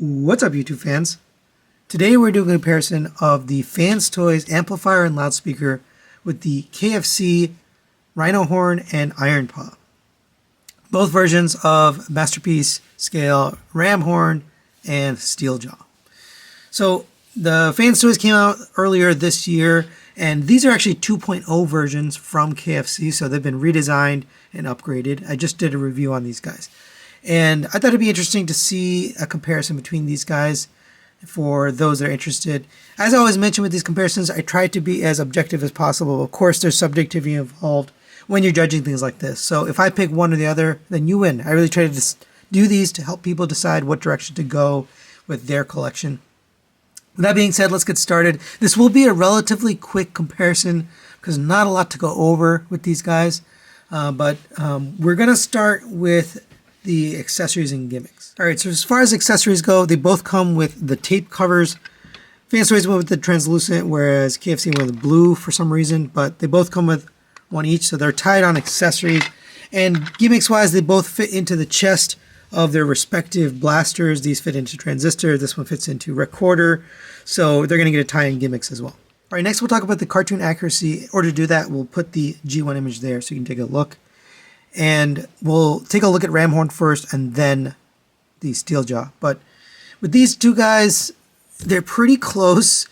What's up, YouTube fans? Today we're doing a comparison of the FansToys Amplifier and Loudspeaker with the KFC Rhinohorn and Ironpaw. Both versions of Masterpiece Scale Ramhorn and Steeljaw. So the FansToys came out earlier this year, and these are actually 2.0 versions from KFC, so they've been redesigned and upgraded. I just did a review on these guys. And I thought it'd be interesting to see a comparison between these guys for those that are interested. As I always mention with these comparisons, I try to be as objective as possible. Of course, there's subjectivity involved when you're judging things like this. So if I pick one or the other, then you win. I really try to do these to help people decide what direction to go with their collection. With that being said, let's get started. This will be a relatively quick comparison because not a lot to go over with these guys. But we're going to start with the accessories and gimmicks. All right, so as far as accessories go, they both come with the tape covers. FansToys went with the translucent, whereas KFC went with the blue for some reason, but they both come with one each, so they're tied on accessories. And gimmicks-wise, they both fit into the chest of their respective blasters. These fit into transistor, this one fits into recorder, so they're going to get a tie-in gimmicks as well. All right, next we'll talk about the cartoon accuracy. In order to do that, we'll put the G1 image there so you can take a look. And we'll take a look at Ramhorn first and then the Steeljaw. But with these two guys, they're pretty close.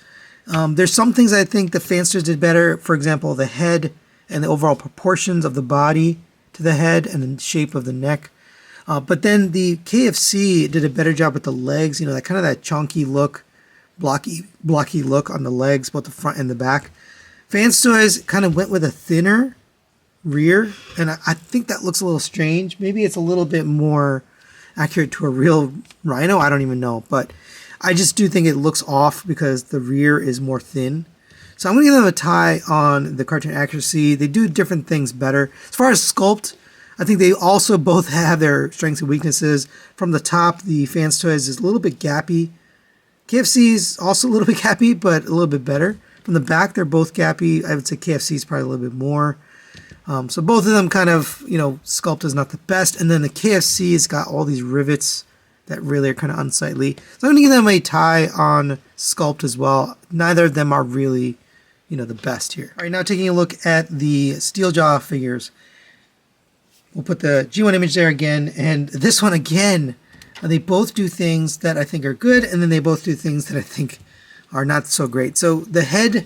There's some things I think the FansToys did better. For example, the head and the overall proportions of the body to the head and the shape of the neck. But then the KFC did a better job with the legs. You know, that kind of that chunky look, blocky look on the legs, both the front and the back. FansToys kind of went with a thinner rear, and I think that looks a little strange. Maybe it's a little bit more accurate to a real rhino. I don't even know, but I just do think it looks off because the rear is more thin. So I'm going to give them a tie on the cartoon accuracy. They do different things better. As far as sculpt, I think they also both have their strengths and weaknesses. From the top, the FansToys is a little bit gappy. KFC is also a little bit gappy, but a little bit better. From the back, they're both gappy. I would say KFC is probably a little bit more. So both of them kind of, you know, sculpt is not the best. And then the KFC has got all these rivets that really are kind of unsightly. So I'm going to give them a tie on sculpt as well. Neither of them are really, you know, the best here. All right, now taking a look at the Steeljaw figures. We'll put the G1 image there again. And this one again, they both do things that I think are good. And then they both do things that I think are not so great. So the head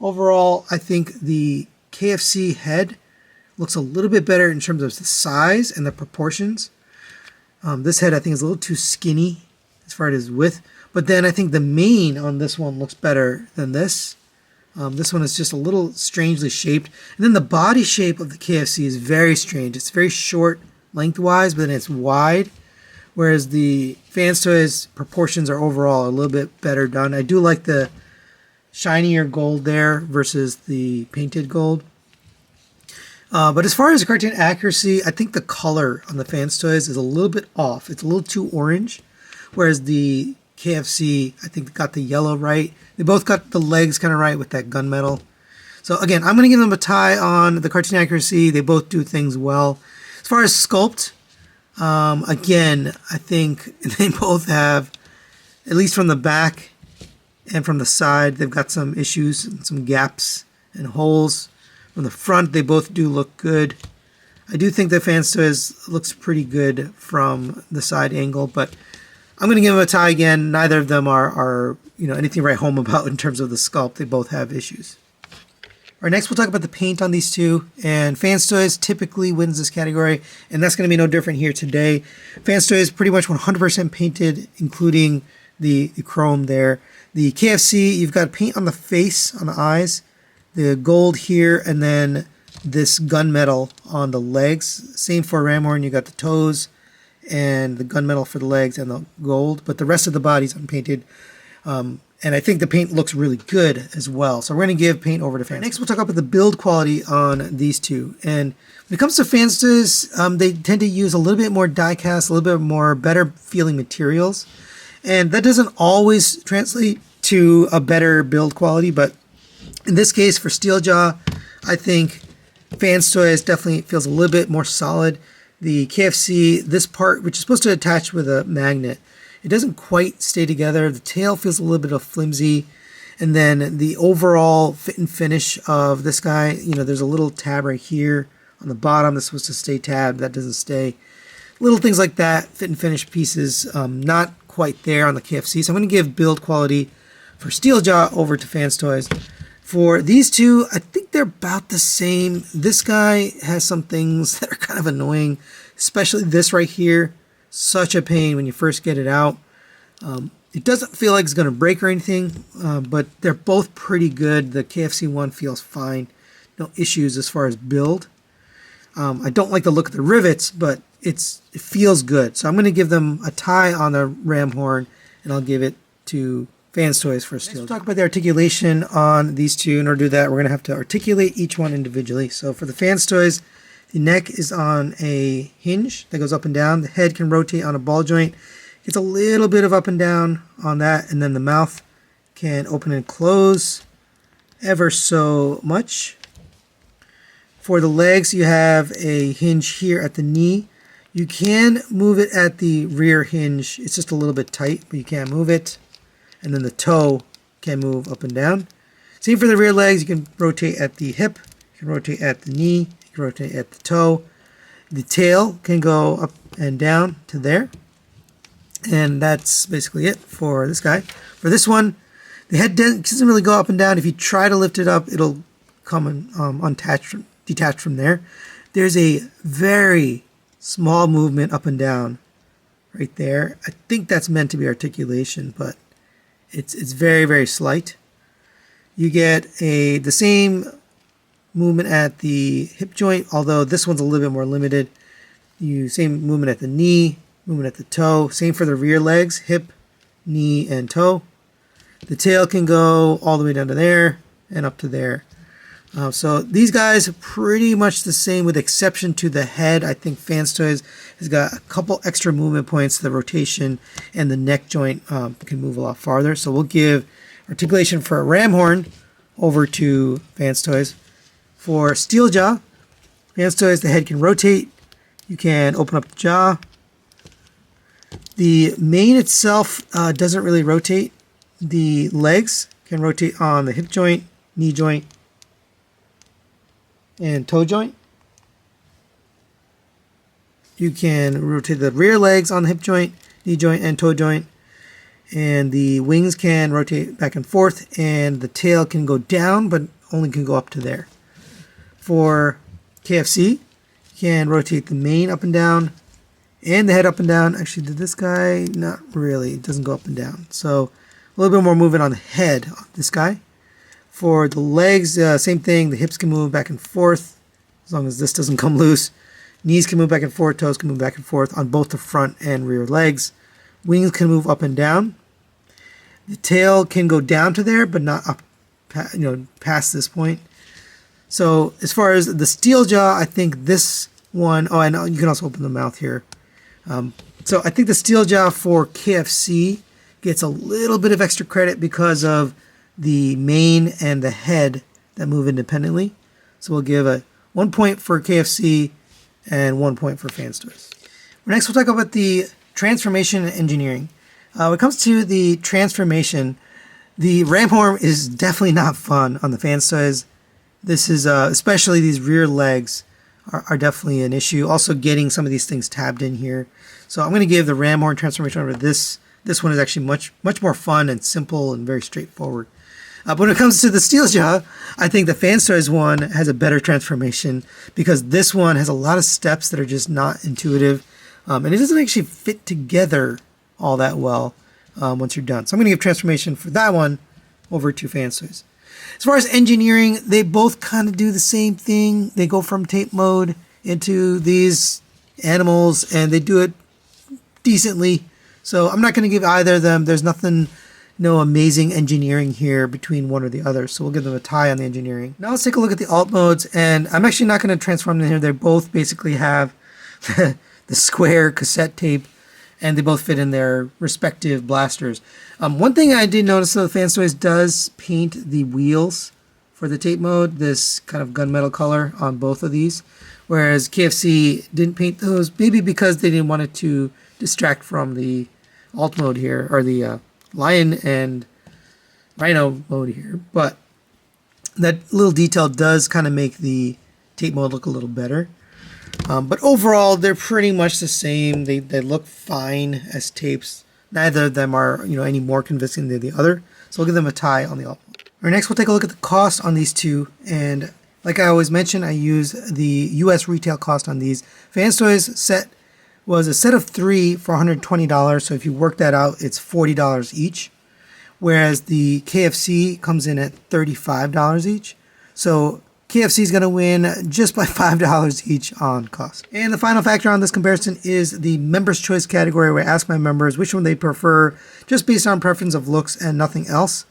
overall, I think the KFC head looks a little bit better in terms of the size and the proportions. This head I think is a little too skinny as far as width, but then I think the mane on this one looks better than this. This one is just a little strangely shaped, and then the body shape of the KFC is very strange. It's very short lengthwise, but then it's wide, whereas the FansToys proportions are overall a little bit better done. I do like the shinier gold there versus the painted gold. But as far as the cartoon accuracy, I think the color on the FansToys is a little bit off. It's a little too orange, whereas the KFC, I think, got the yellow right. They both got the legs kind of right with that gunmetal. So again, I'm going to give them a tie on the cartoon accuracy. They both do things well. As far as sculpt, again, I think they both have, at least from the back and from the side, they've got some issues and some gaps and holes. From the front, they both do look good. I do think the FansToys looks pretty good from the side angle, but I'm going to give them a tie again. Neither of them are you know, anything to write home about in terms of the sculpt. They both have issues. All right, next we'll talk about the paint on these two. And FansToys typically wins this category, and that's going to be no different here today. FansToys pretty much 100% painted, including the chrome there. The KFC, you've got paint on the face, on the eyes, the gold here, and then this gunmetal on the legs. Same for Ramhorn, you got the toes and the gunmetal for the legs and the gold, but the rest of the body's unpainted. And I think the paint looks really good as well. So we're going to give paint over to FansToys. Next, we'll talk about the build quality on these two. And when it comes to FansToys, they tend to use a little bit more die cast, a little bit more better feeling materials. And that doesn't always translate to a better build quality, but in this case, for Steeljaw, I think FansToys definitely feels a little bit more solid. The KFC, this part, which is supposed to attach with a magnet, it doesn't quite stay together. The tail feels a little bit of flimsy. And then the overall fit and finish of this guy, you know, there's a little tab right here on the bottom that's supposed to stay tabbed. That doesn't stay. Little things like that, fit and finish pieces, not quite there on the KFC. So I'm going to give build quality for Steeljaw over to FansToys. For these two, I think they're about the same. This guy has some things that are kind of annoying, especially this right here. Such a pain when you first get it out. It doesn't feel like it's going to break or anything, but they're both pretty good. The KFC one feels fine. No issues as far as build. I don't like the look of the rivets, but it feels good. So I'm going to give them a tie on the Ramhorn, and I'll give it to FansToys for Steeljaw. Let's talk about the articulation on these two. In order to do that, we're going to have to articulate each one individually. So for the FansToys, the neck is on a hinge that goes up and down. The head can rotate on a ball joint. It's a little bit of up and down on that, and then the mouth can open and close ever so much. For the legs, you have a hinge here at the knee. You can move it at the rear hinge. It's just a little bit tight, but you can't move it. And then the toe can move up and down. Same for the rear legs. You can rotate at the hip. You can rotate at the knee. You can rotate at the toe. The tail can go up and down to there. And that's basically it for this guy. For this one, the head doesn't really go up and down. If you try to lift it up, it'll come detached from there. There's a very small movement up and down right there. I think that's meant to be articulation, but it's very, very slight. You get the same movement at the hip joint, although this one's a little bit more limited. Same movement at the knee, movement at the toe. Same for the rear legs, hip, knee, and toe. The tail can go all the way down to there and up to there. So these guys are pretty much the same with exception to the head. I think FansToys has got a couple extra movement points. The rotation and the neck joint can move a lot farther. So we'll give articulation for a Ramhorn over to FansToys. For Steeljaw, FansToys, the head can rotate. You can open up the jaw. The mane itself doesn't really rotate. The legs can rotate on the hip joint, knee joint, and toe joint. You can rotate the rear legs on the hip joint, knee joint, and toe joint. And the wings can rotate back and forth, and the tail can go down, but only can go up to there. For KFC, you can rotate the mane up and down, and the head up and down. Actually, did this guy? Not really. It doesn't go up and down. So a little bit more movement on the head on this guy. For the legs, same thing. The hips can move back and forth as long as this doesn't come loose. Knees can move back and forth. Toes can move back and forth on both the front and rear legs. Wings can move up and down. The tail can go down to there, but not up, past this point. So as far as the Steeljaw, I think this one. Oh, and you can also open the mouth here. So I think the Steeljaw for KFC gets a little bit of extra credit because of the mane and the head that move independently. So we'll give 1 point for KFC and 1 point for FansToys. Next, we'll talk about the transformation and engineering. When it comes to the transformation, the Ramhorn is definitely not fun on the FansToys. This is especially these rear legs are definitely an issue. Also getting some of these things tabbed in here. So I'm going to give the Ramhorn transformation over this. This one is actually much more fun and simple and very straightforward. But when it comes to the Steeljaw, I think the FansToys one has a better transformation because this one has a lot of steps that are just not intuitive. And it doesn't actually fit together all that well once you're done. So I'm going to give transformation for that one over to FansToys. As far as engineering, they both kind of do the same thing. They go from tape mode into these animals, and they do it decently. So I'm not going to give either of them. There's no amazing engineering here between one or the other. So we'll give them a tie on the engineering. Now let's take a look at the alt modes, and I'm actually not going to transform them here. They both basically have the square cassette tape, and they both fit in their respective blasters. One thing I did notice, though, FansToys does paint the wheels for the tape mode, this kind of gunmetal color on both of these, whereas KFC didn't paint those, maybe because they didn't want it to distract from the alt mode here, or the lion and rhino mode here, but that little detail does kind of make the tape mode look a little better. But overall, they're pretty much the same. They look fine as tapes. Neither of them are, any more convincing than the other. So we'll give them a tie on the alt mode. All right, next we'll take a look at the cost on these two. And like I always mention, I use the US retail cost on these. FansToys set was a set of 3 for $120. So if you work that out, it's $40 each. Whereas the KFC comes in at $35 each. So KFC is going to win just by $5 each on cost. And the final factor on this comparison is the Members' Choice category, where I ask my members which one they prefer, just based on preference of looks and nothing else.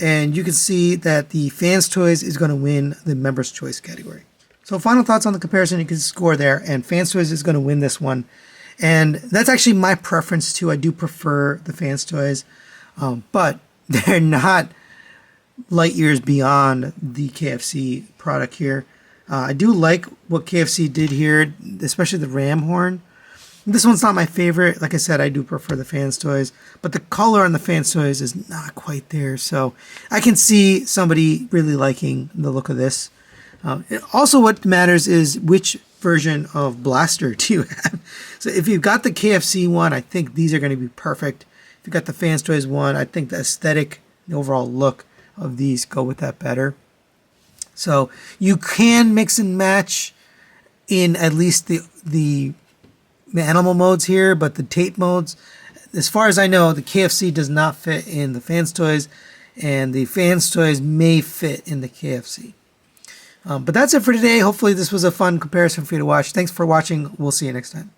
And you can see that the FansToys is going to win the Members' Choice category. So final thoughts on the comparison, you can score there, and FansToys is going to win this one. And that's actually my preference too. I do prefer the FansToys, but they're not light years beyond the KFC product here. I do like what KFC did here, especially the Ramhorn. This one's not my favorite. Like I said, I do prefer the FansToys, but the color on the FansToys is not quite there. So I can see somebody really liking the look of this. Also, what matters is which version of blaster do you have. So if you've got the KFC one, I think these are going to be perfect. If you've got the FansToys one, I think the aesthetic, the overall look of these go with that better. So you can mix and match in at least the animal modes here, but the tape modes, as far as I know, the KFC does not fit in the FansToys, and the FansToys may fit in the KFC. But that's it for today. Hopefully this was a fun comparison for you to watch. Thanks for watching. We'll see you next time.